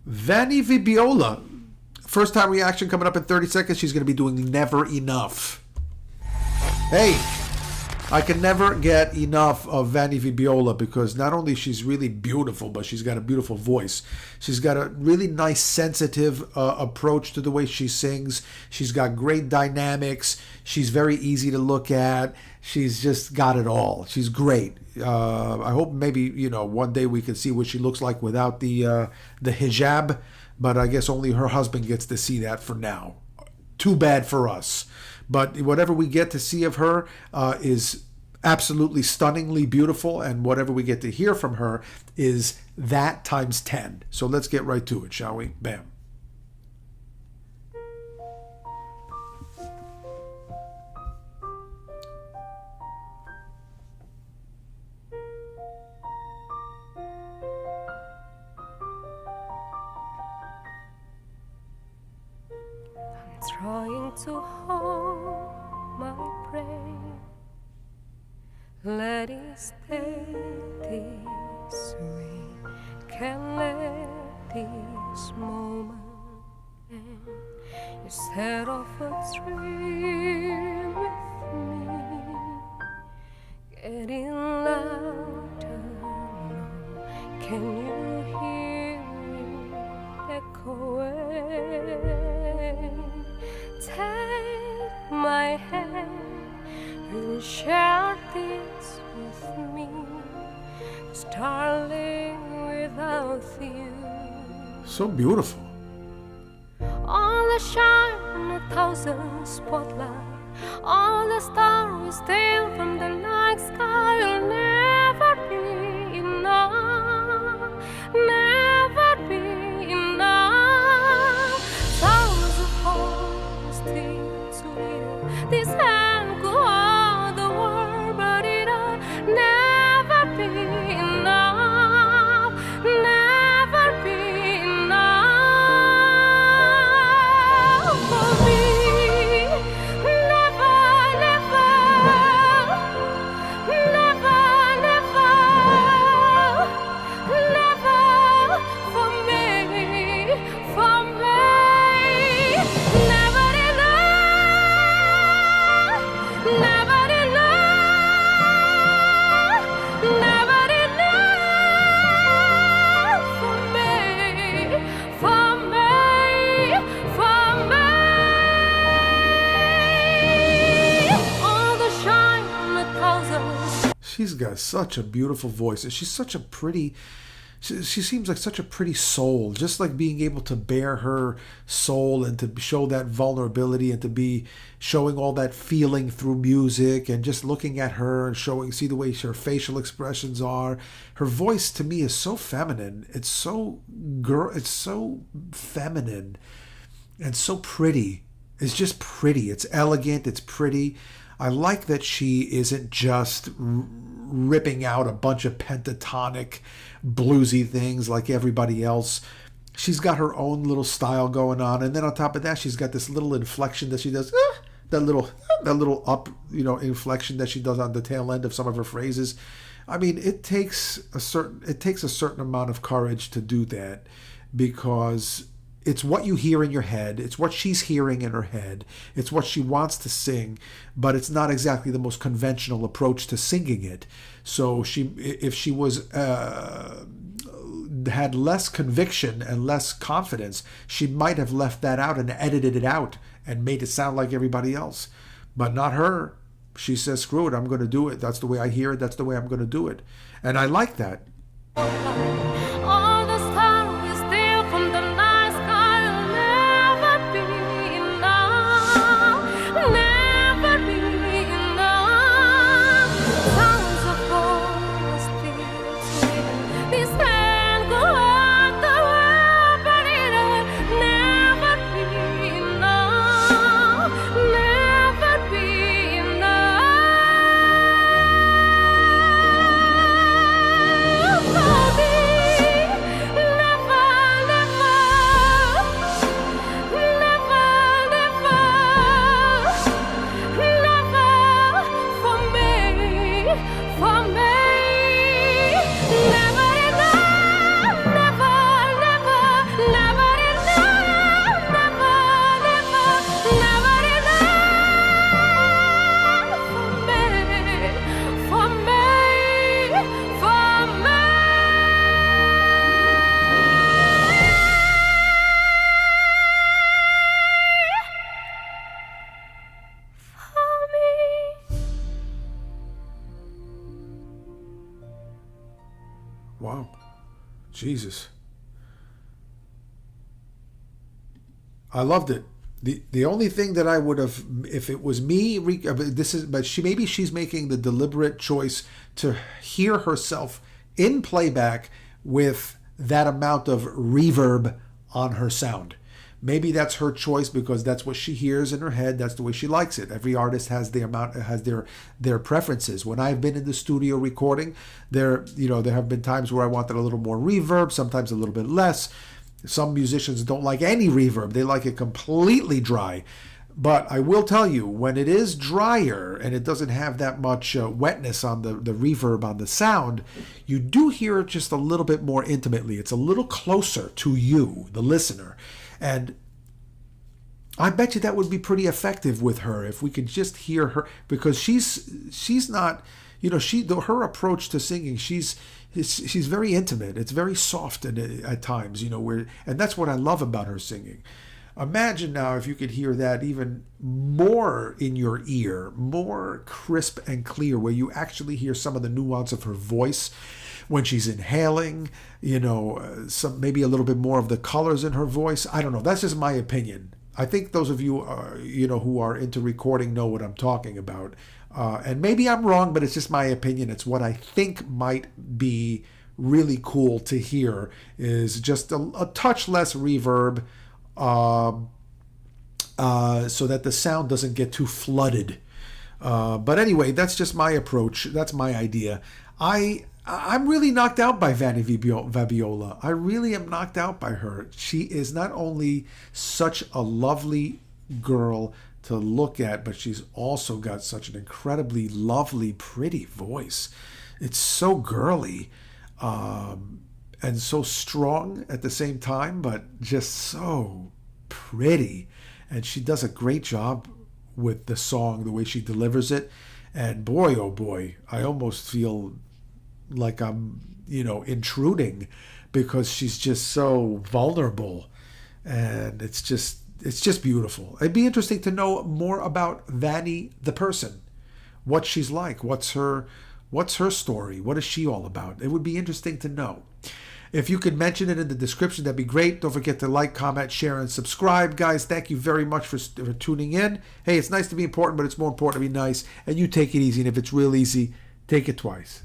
Vanny Vabiola. First time reaction coming up in 30 seconds. She's going to be doing Never Enough. Hey, I can never get enough of Vanny Vabiola because not only she's really beautiful, but she's got a beautiful voice. She's got a really nice, sensitive approach to the way she sings. She's got great dynamics. She's very easy to look at. She's just got it all. She's great. I hope maybe, one day we can see what she looks like without the hijab, but I guess only her husband gets to see that for now. Too bad for us. But whatever we get to see of her is absolutely stunningly beautiful, and whatever we get to hear from her is that times 10. So let's get right to it, shall we? Bam. Trying to hold my brain, let it stay this way. Can't let this moment end. Instead of a dream with me, getting louder now. Can you hear it echoing? Take my hand, we'll share this with me. 'Cause darling, without you, so beautiful. all the shine, 1,000 spotlight, all the stars steal from the night sky. You'll never be enough, never be enough. Thousands of hearts still to heal. This hand go all the world, but it'll never be enough, never be enough for me. Never, never, never, never for me, for me. Never enough, never enough, never enough for me, for me, for me. All the shine, 1,000. She's got such a beautiful voice, and she's such a pretty. She seems like such a pretty soul, just like being able to bear her soul and to show that vulnerability and to be showing all that feeling through music, and just looking at her and see the way her facial expressions are. Her voice to me is so feminine. It's so feminine and so pretty. It's just pretty. It's elegant. It's pretty. I like that she isn't just ripping out a bunch of pentatonic, bluesy things like everybody else. She's got her own little style going on, and then on top of that, she's got this little inflection that she does. That little up, inflection that she does on the tail end of some of her phrases. I mean, it takes a certain amount of courage to do that, because it's what you hear in your head. It's what she's hearing in her head. It's what she wants to sing, but it's not exactly the most conventional approach to singing it. So if she had less conviction and less confidence, she might have left that out and edited it out and made it sound like everybody else. But not her. She says, screw it, I'm going to do it. That's the way I hear it. That's the way I'm going to do it. And I like that. All the stars steal from the night sky. You'll never be enough, never be enough. Sounds of voice still sweet. This hand go out the world, but it'll never be enough, never be enough for me. Jesus. I loved it. The only thing that I would have, if it was me, maybe she's making the deliberate choice to hear herself in playback with that amount of reverb on her sound. Maybe that's her choice because that's what she hears in her head. That's the way she likes it. Every artist has their preferences. When I've been in the studio recording, there have been times where I wanted a little more reverb, sometimes a little bit less. Some musicians don't like any reverb. They like it completely dry. But I will tell you, when it is drier and it doesn't have that much wetness on the reverb on the sound, you do hear it just a little bit more intimately. It's a little closer to you, the listener. And I bet you that would be pretty effective with her if we could just hear her, because she's not, her approach to singing, she's very intimate. It's very soft at times, and that's what I love about her singing. Imagine now if you could hear that even more in your ear, more crisp and clear, where you actually hear some of the nuance of her voice when she's inhaling, some maybe a little bit more of the colors in her voice. I don't know. That's just my opinion. I think those of you, who are into recording know what I'm talking about. And maybe I'm wrong, but it's just my opinion. It's what I think might be really cool to hear, is just a touch less reverb, so that the sound doesn't get too flooded. But anyway, that's just my approach. That's my idea. I'm really knocked out by Vanny Vabiola. I really am knocked out by her. She is not only such a lovely girl to look at, but she's also got such an incredibly lovely, pretty voice. It's so girly, and so strong at the same time, but just so pretty. And she does a great job with the song, the way she delivers it. And boy, oh boy, I almost feel like I'm, intruding, because she's just so vulnerable. And it's just beautiful. It'd be interesting to know more about Vanny the person, what she's like, what's her story, what is she all about. It would be interesting to know. If you could mention it in the description, that'd be great. Don't forget to like, comment, share, and subscribe. Guys, thank you very much for tuning in. Hey, it's nice to be important, but it's more important to be nice. And you take it easy. And if it's real easy, take it twice.